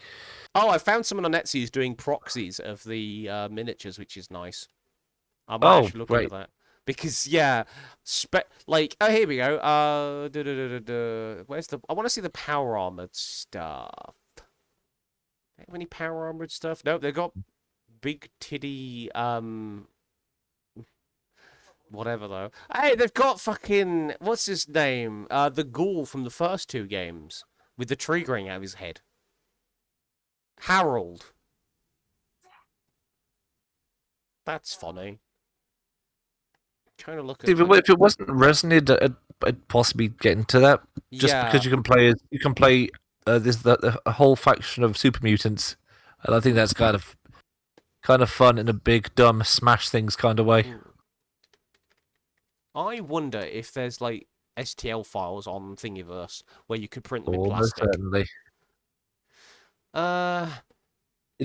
A: Oh, I found someone on Etsy who's doing proxies of the miniatures, which is nice. I might
B: Oh,
A: actually look into
B: great.
A: that because yeah, oh here we go. Where's the? I want to see the power armored stuff. Have any power armored stuff? Nope, they've got big titty whatever though. Hey, they've got fucking what's his name? The ghoul from the first two games with the tree growing out of his head. Harold. That's funny. Trying to look at
B: If it wasn't resin, I'd possibly get into that. Just
A: yeah.
B: because you can play a whole faction of super mutants, and I think that's kind of fun in a big dumb smash things kind of way.
A: I wonder if there's like STL files on Thingiverse where you could print them in
B: Almost
A: plastic.
B: certainly.
A: Uh,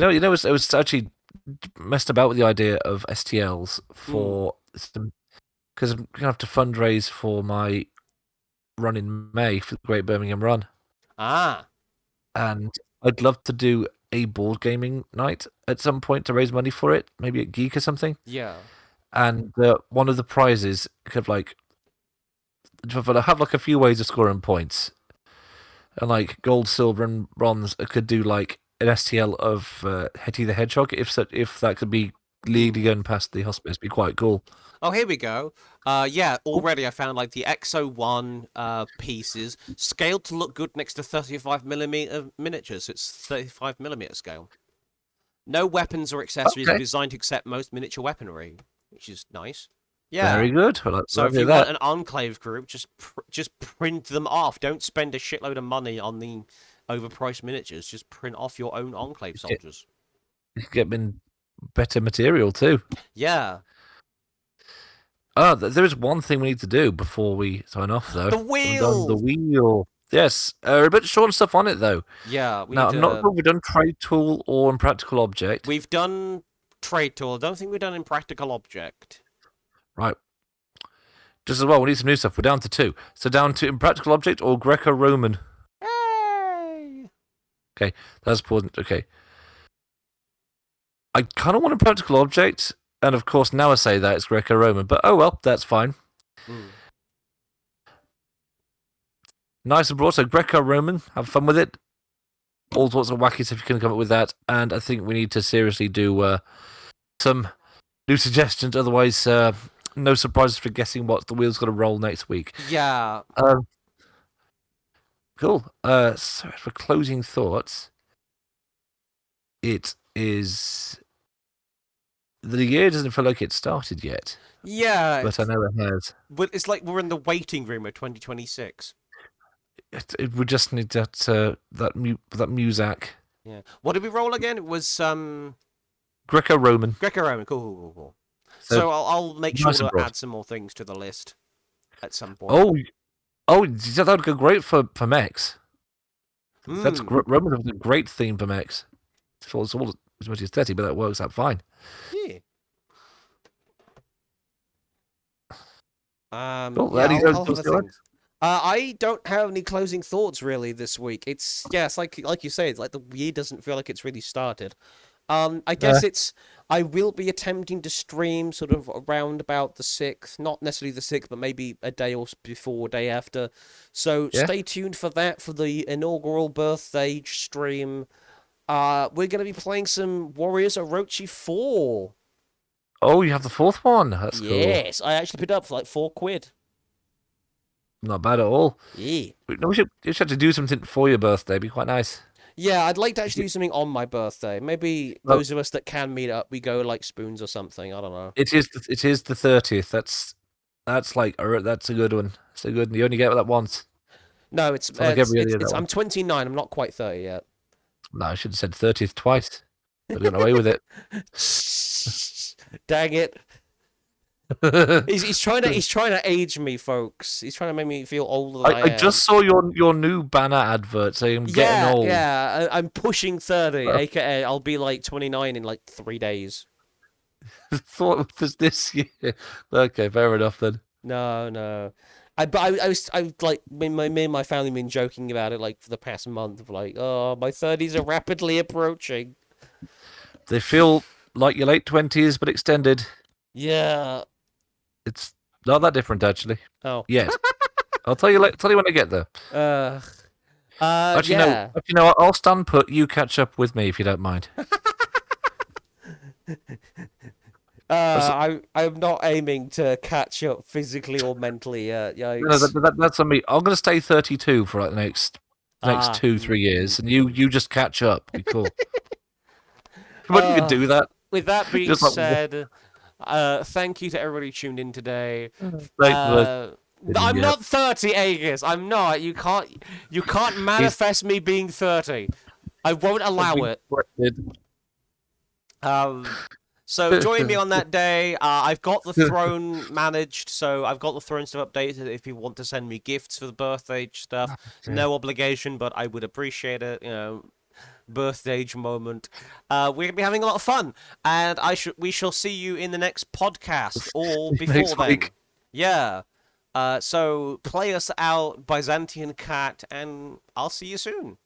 B: I was actually messed about with the idea of STLs for some because I'm gonna have to fundraise for my run in May for the Great Birmingham Run,
A: ah,
B: and I'd love to do a board gaming night at some point to raise money for it, maybe at Geek or something.
A: yeah.
B: And one of the prizes could have like a few ways of scoring points, and like gold, silver, and bronze. I could do like an STL of Hetty the Hedgehog if that could be legally going past the hospice, it'd be quite cool.
A: Oh, here we go. Yeah, already I found like the XO1 pieces scaled to look good next to 35mm miniatures. So it's 35mm scale. No weapons or accessories are
B: Okay,
A: designed to accept most miniature weaponry, which is nice.
B: very
A: Yeah.
B: good. Well,
A: So
B: I'll
A: if
B: do
A: you want
B: that.
A: an enclave group, just print them off. Don't spend a shitload of money on the overpriced miniatures. Just print off your own enclave
B: Get,
A: soldiers.
B: get in better material too.
A: Yeah.
B: There is one thing we need to do before we sign off, though.
A: The
B: We haven't done the
A: wheel!
B: wheel. Yes, a bit short and stuff on it, though.
A: Yeah, we
B: Now,
A: need
B: I'm not
A: to...
B: sure we've done trade tool or impractical object.
A: We've done trade tool. I don't think we've done impractical object.
B: Right. Just as well, we need some new stuff. We're down to 2. So down to impractical object or Greco-Roman.
A: Hey!
B: Okay, that's important. Okay. I kind of want impractical object, and of course now I say that it's Greco-Roman, but oh well, that's fine. Nice and broad, so Greco-Roman, have fun with it. All sorts of wacky stuff you can come up with that, and I think we need to seriously do some new suggestions, otherwise no surprises for guessing what the wheel's going to roll next week.
A: Yeah.
B: Cool. So for closing thoughts, it is... The year doesn't feel like it started yet.
A: Yeah.
B: But I know it has.
A: But it's like we're in the waiting room of 2026.
B: We just need that Muzak.
A: Yeah. What did we roll again? It was
B: Greco-Roman.
A: Greco-Roman. Cool. So I'll make sure to add some more things to the list at some point.
B: Oh, that would go great for mechs. That's Roman is a great theme for mechs. It's all as much as 30, but that works out fine.
A: Yeah. I don't have any closing thoughts really this week. It's like you say, it's like the year doesn't feel like it's really started. I guess I will be attempting to stream sort of around about the 6th, not necessarily the 6th, but maybe a day or before, day after. So stay tuned for that, for the inaugural birthday stream. We're going to be playing some Warriors Orochi 4.
B: Oh, you have the 4th one. That's cool.
A: Yes, I actually picked it up for like £4.
B: Not bad at all.
A: Yeah.
B: We should have to do something for your birthday. It'd be quite nice.
A: Yeah, I'd like to actually do something on my birthday. Maybe those of us that can meet up, we go like spoons or something. I don't know.
B: It is the 30th. That's a good one. It's a good one. You only get that once.
A: No, I'm 29. I'm not quite 30 yet.
B: No, I should have said 30th twice. I'd have got away with it.
A: Dang it. He's trying to age me, folks. He's trying to make me feel older than I am.
B: I just saw your new banner advert saying I'm getting old.
A: Yeah, I'm pushing 30, aka I'll be like 29 in like 3 days.
B: Thought it was this year. Okay, fair enough then.
A: No. I like me and my family have been joking about it like for the past month of like, oh, my 30s are rapidly approaching.
B: They feel like your late 20s but extended.
A: Yeah.
B: It's not that different actually.
A: Oh.
B: Yeah. I'll tell you when I get there. Actually, no, I'll stand put. You catch up with me if you don't mind.
A: I'm not aiming to catch up physically or mentally. Yikes.
B: No, that's on me. I'm going to stay 32 for like the next 2-3 years, and you just catch up. Be cool. But you can do that.
A: With that being said, thank you to everybody who tuned in today. I'm not 30, Agus. I'm not. You can't manifest me being 30. I won't allow it. So join me on that day. I've got the throne managed, so I've got the throne stuff updated. If you want to send me gifts for the birthday stuff, no obligation, but I would appreciate it. Birthday moment. We're gonna be having a lot of fun, and we shall see you in the next podcast or before then. Week. Yeah. So play us out, Byzantian Cat, and I'll see you soon.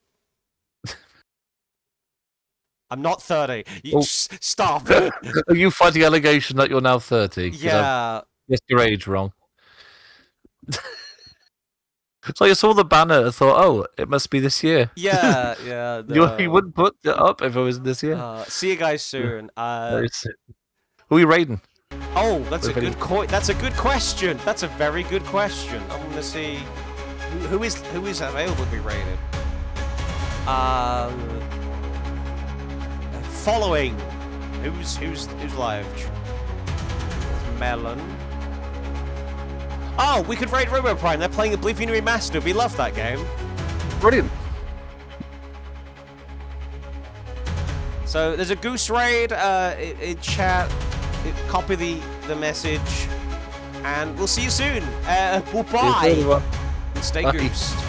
A: I'm not 30. Stop.
B: Are you fighting allegation that you're now 30?
A: Yeah.
B: Guessed your age wrong. So I saw the banner and thought, oh, it must be this year.
A: Yeah. No.
B: You wouldn't put it up if it was this year.
A: See you guys soon.
B: Who are you raiding?
A: Oh, that's a good question. That's a very good question. I'm gonna see who is available to be raided. Following. Who's live? Melon. Oh, we could raid Robo Prime. They're playing Oblivion Remastered. We love that game.
B: Brilliant.
A: So there's a goose raid in chat. Copy the message, and we'll see you soon. Well,
B: See you soon,
A: bye.
B: everyone.
A: And stay
B: Bye.
A: goosed.